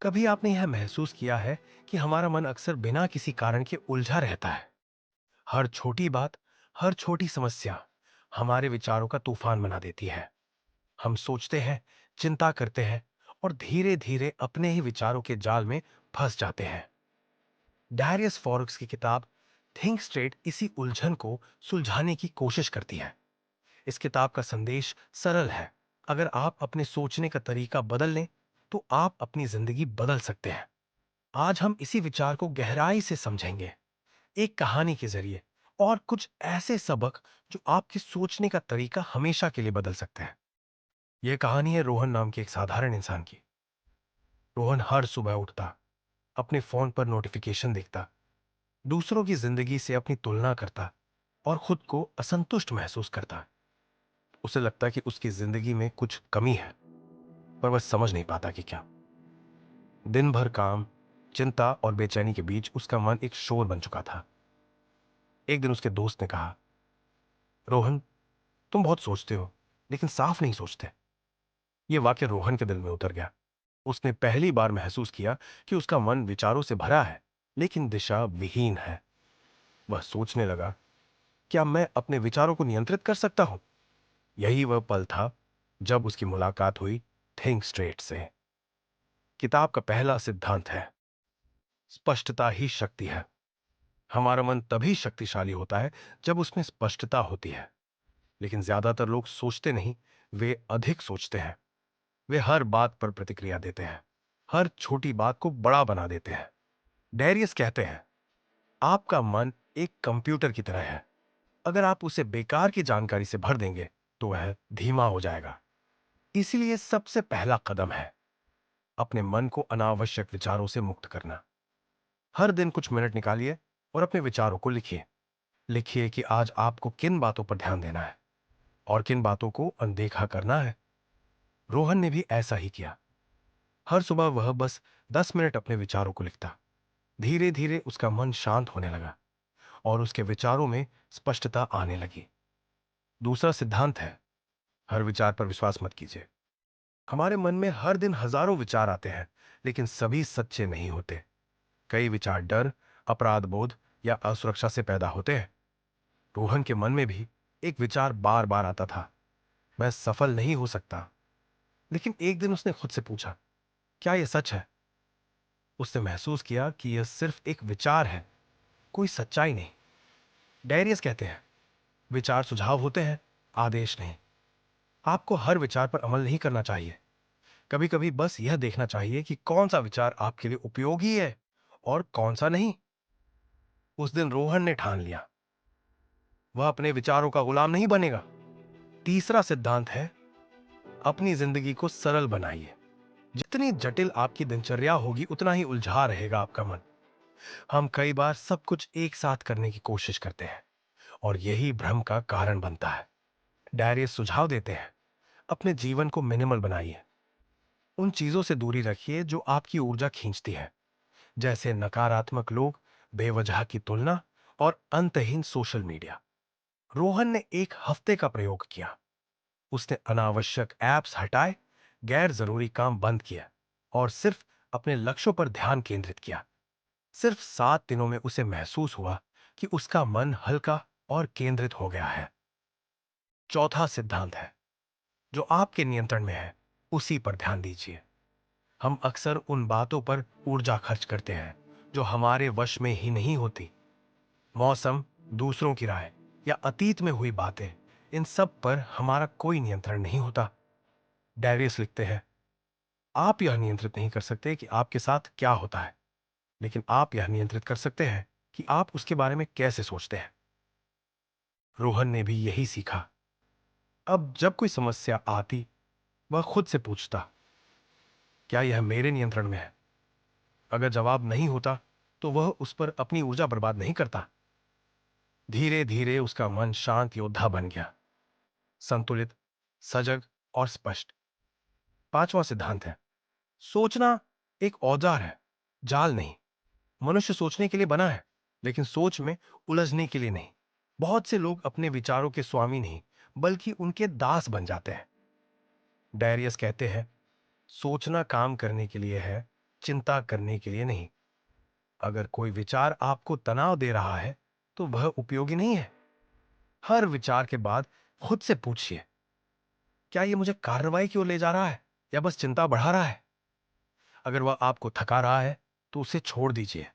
कभी आपने यह महसूस किया है कि हमारा मन अक्सर बिना किसी कारण के उलझा रहता है। हर छोटी बात, हर छोटी समस्या हमारे विचारों का तूफान बना देती है। हम सोचते हैं, चिंता करते हैं और धीरे धीरे अपने ही विचारों के जाल में फंस जाते हैं। डैरियस फॉरेक्स की किताब थिंक स्ट्रेट इसी उलझन को सुलझाने की कोशिश करती है। इस किताब का संदेश सरल है। अगर आप अपने सोचने का तरीका बदल लें तो आप अपनी जिंदगी बदल सकते हैं। आज हम इसी विचार को गहराई से समझेंगे, एक कहानी के जरिए, और कुछ ऐसे सबक जो आपके सोचने का तरीका हमेशा के लिए बदल सकते हैं। यह कहानी है रोहन नाम के एक साधारण इंसान की। रोहन हर सुबह उठता, अपने फोन पर नोटिफिकेशन देखता, दूसरों की जिंदगी से अपनी तुलना करता और खुद को असंतुष्ट महसूस करता। उसे लगता कि उसकी जिंदगी में कुछ कमी है, पर वह समझ नहीं पाता कि क्या। दिन भर काम, चिंता और बेचैनी के बीच उसका मन एक शोर बन चुका था। एक दिन उसके दोस्त ने कहा, रोहन, तुम बहुत सोचते हो लेकिन साफ नहीं सोचते। यह वाक्य रोहन के दिल में उतर गया। उसने पहली बार महसूस किया कि उसका मन विचारों से भरा है लेकिन दिशा विहीन है। वह सोचने लगा, क्या मैं अपने विचारों को नियंत्रित कर सकता हूं? यही वह पल था जब उसकी मुलाकात हुई थिंक स्ट्रेट से। किताब का पहला सिद्धांत है, स्पष्टता ही शक्ति है। हमारा मन तभी शक्तिशाली होता है जब उसमें स्पष्टता होती है। लेकिन ज्यादातर लोग सोचते नहीं, वे अधिक सोचते हैं। वे हर बात पर प्रतिक्रिया देते हैं, हर छोटी बात को बड़ा बना देते हैं। डैरियस कहते हैं, आपका मन एक कंप्यूटर की तरह है। अगर आप उसे बेकार की जानकारी से भर देंगे तो वह धीमा हो जाएगा। इसीलिए सबसे पहला कदम है अपने मन को अनावश्यक विचारों से मुक्त करना। हर दिन कुछ मिनट निकालिए और अपने विचारों को लिखिए। लिखिए कि आज आपको किन बातों पर ध्यान देना है और किन बातों को अनदेखा करना है। रोहन ने भी ऐसा ही किया। हर सुबह वह बस 10 मिनट अपने विचारों को लिखता। धीरे धीरे उसका मन शांत होने लगा और उसके विचारों में स्पष्टता आने लगी। दूसरा सिद्धांत है, हर विचार पर विश्वास मत कीजिए। हमारे मन में हर दिन हजारों विचार आते हैं, लेकिन सभी सच्चे नहीं होते। कई विचार डर, अपराध बोध या असुरक्षा से पैदा होते हैं। रोहन के मन में भी एक विचार बार बार आता था, मैं सफल नहीं हो सकता। लेकिन एक दिन उसने खुद से पूछा, क्या यह सच है? उसने महसूस किया कि यह सिर्फ एक विचार है, कोई सच्चाई नहीं। डैरियस कहते हैं, विचार सुझाव होते हैं, आदेश नहीं। आपको हर विचार पर अमल नहीं करना चाहिए। कभी कभी बस यह देखना चाहिए कि कौन सा विचार आपके लिए उपयोगी है और कौन सा नहीं। उस दिन रोहन ने ठान लिया, वह अपने विचारों का गुलाम नहीं बनेगा। तीसरा सिद्धांत है, अपनी जिंदगी को सरल बनाइए। जितनी जटिल आपकी दिनचर्या होगी उतना ही उलझा रहेगा आपका मन। हम कई बार सब कुछ एक साथ करने की कोशिश करते हैं और यही भ्रम का कारण बनता है। डायरियस सुझाव देते हैं, अपने जीवन को मिनिमल बनाइए। उन चीजों से दूरी रखिए जो आपकी ऊर्जा खींचती है, जैसे नकारात्मक लोग, बेवजह की तुलना और अंतहीन सोशल मीडिया। रोहन ने एक हफ्ते का प्रयोग किया। उसने अनावश्यक ऐप्स हटाए, गैर जरूरी काम बंद किया और सिर्फ अपने लक्ष्यों पर ध्यान केंद्रित किया। सिर्फ 7 दिनों में उसे महसूस हुआ कि उसका मन हल्का और केंद्रित हो गया है। चौथा सिद्धांत है, जो आपके नियंत्रण में है उसी पर ध्यान दीजिए। हम अक्सर उन बातों पर ऊर्जा खर्च करते हैं जो हमारे वश में ही नहीं होती। मौसम, दूसरों की राय या अतीत में हुई बातें, इन सब पर हमारा कोई नियंत्रण नहीं होता। डैरियस लिखते हैं, आप यह नियंत्रित नहीं कर सकते कि आपके साथ क्या होता है, लेकिन आप यह नियंत्रित कर सकते हैं कि आप उसके बारे में कैसे सोचते हैं। रोहन ने भी यही सीखा। अब जब कोई समस्या आती, वह खुद से पूछता, क्या यह मेरे नियंत्रण में है? अगर जवाब नहीं होता तो वह उस पर अपनी ऊर्जा बर्बाद नहीं करता। धीरे धीरे उसका मन शांत योद्धा बन गया, संतुलित, सजग और स्पष्ट। पांचवा सिद्धांत है, सोचना एक औजार है, जाल नहीं। मनुष्य सोचने के लिए बना है, लेकिन सोच में उलझने के लिए नहीं। बहुत से लोग अपने विचारों के स्वामी नहीं, बल्कि उनके दास बन जाते हैं। डायरियस कहते हैं, सोचना काम करने के लिए है, चिंता करने के लिए नहीं। अगर कोई विचार आपको तनाव दे रहा है तो वह उपयोगी नहीं है। हर विचार के बाद खुद से पूछिए, क्या यह मुझे कार्रवाई की ओर ले जा रहा है या बस चिंता बढ़ा रहा है? अगर वह आपको थका रहा है तो उसे छोड़ दीजिए।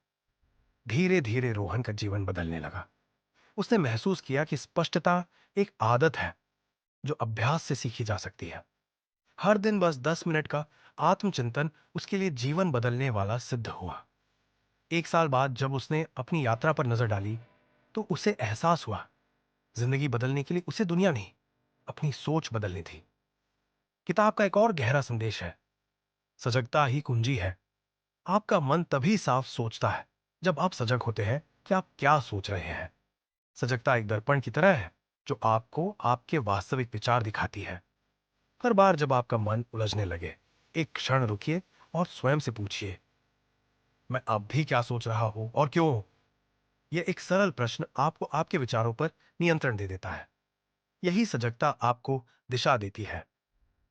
धीरे धीरे रोहन का जीवन बदलने लगा। उसने महसूस किया कि स्पष्टता एक आदत है जो अभ्यास से सीखी जा सकती है। हर दिन बस 10 मिनट का आत्मचिंतन उसके लिए जीवन बदलने वाला सिद्ध हुआ। 1 साल बाद जब उसने अपनी यात्रा पर नजर डाली तो उसे एहसास हुआ, जिंदगी बदलने के लिए उसे दुनिया नहीं, अपनी सोच बदलनी थी। किताब का एक और गहरा संदेश है, सजगता ही कुंजी है। आपका मन तभी साफ सोचता है जब आप सजग होते हैं कि आप क्या सोच रहे हैं। सजगता एक दर्पण की तरह है जो आपको आपके वास्तविक विचार दिखाती है। हर बार जब आपका मन उलझने लगे, एक क्षण रुकिए और स्वयं से पूछिए, मैं अब भी क्या सोच रहा हूं और क्यों? यह एक सरल प्रश्न आपको आपके विचारों पर नियंत्रण दे देता है। यही सजगता आपको दिशा देती है।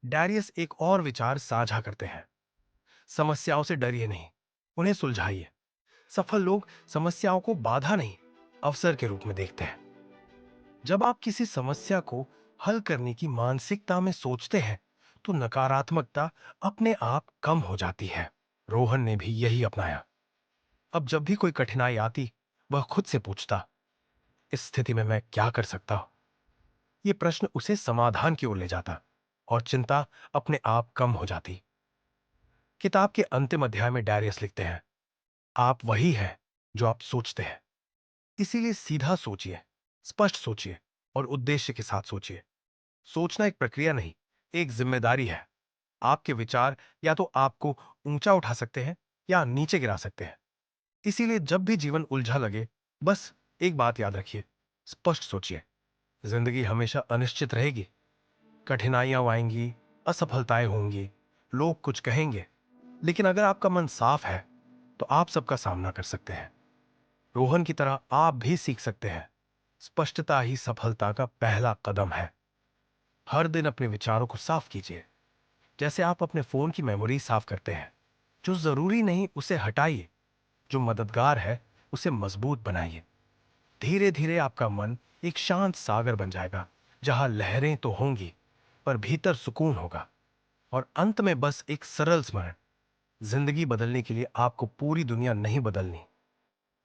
डैरियस एक और विचार साझा करते हैं, समस्याओं से डरिए नहीं, उन्हें सुलझाइए। सफल लोग समस्याओं को बाधा नहीं, अवसर के रूप में देखते हैं। जब आप किसी समस्या को हल करने की मानसिकता में सोचते हैं तो नकारात्मकता अपने आप कम हो जाती है। रोहन ने भी यही अपनाया। अब जब भी कोई कठिनाई आती, वह खुद से पूछता, इस स्थिति में मैं क्या कर सकता हूं? यह प्रश्न उसे समाधान की ओर ले जाता और चिंता अपने आप कम हो जाती। किताब के अंतिम अध्याय में डैरियस लिखते हैं, आप वही है जो आप सोचते हैं। इसीलिए सीधा सोचिए, स्पष्ट सोचिए और उद्देश्य के साथ सोचिए। सोचना एक प्रक्रिया नहीं, एक जिम्मेदारी है। आपके विचार या तो आपको ऊंचा उठा सकते हैं या नीचे गिरा सकते हैं। इसीलिए जब भी जीवन उलझा लगे, बस एक बात याद रखिए, स्पष्ट सोचिए। जिंदगी हमेशा अनिश्चित रहेगी, कठिनाइयां आएंगी, असफलताएं होंगी, लोग कुछ कहेंगे, लेकिन अगर आपका मन साफ है तो आप सबका सामना कर सकते हैं। रोहन की तरह आप भी सीख सकते हैं। स्पष्टता ही सफलता का पहला कदम है। हर दिन अपने विचारों को साफ कीजिए, जैसे आप अपने फोन की मेमोरी साफ करते हैं। जो जरूरी नहीं उसे हटाइए, जो मददगार है उसे मजबूत बनाइए। धीरे धीरे आपका मन एक शांत सागर बन जाएगा, जहां लहरें तो होंगी पर भीतर सुकून होगा। और अंत में बस एक सरल स्मरण, जिंदगी बदलने के लिए आपको पूरी दुनिया नहीं बदलनी,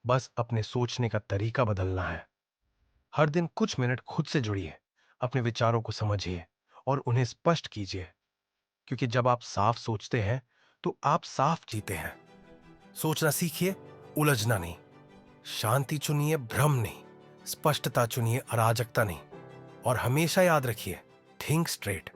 बस अपने सोचने का तरीका बदलना है। हर दिन कुछ मिनट खुद से जुड़िए, अपने विचारों को समझिए और उन्हें स्पष्ट कीजिए, क्योंकि जब आप साफ सोचते हैं तो आप साफ जीते हैं। सोचना सीखिए, उलझना नहीं। शांति चुनिए, भ्रम नहीं। स्पष्टता चुनिए, अराजकता नहीं। और हमेशा याद रखिए, थिंक स्ट्रेट।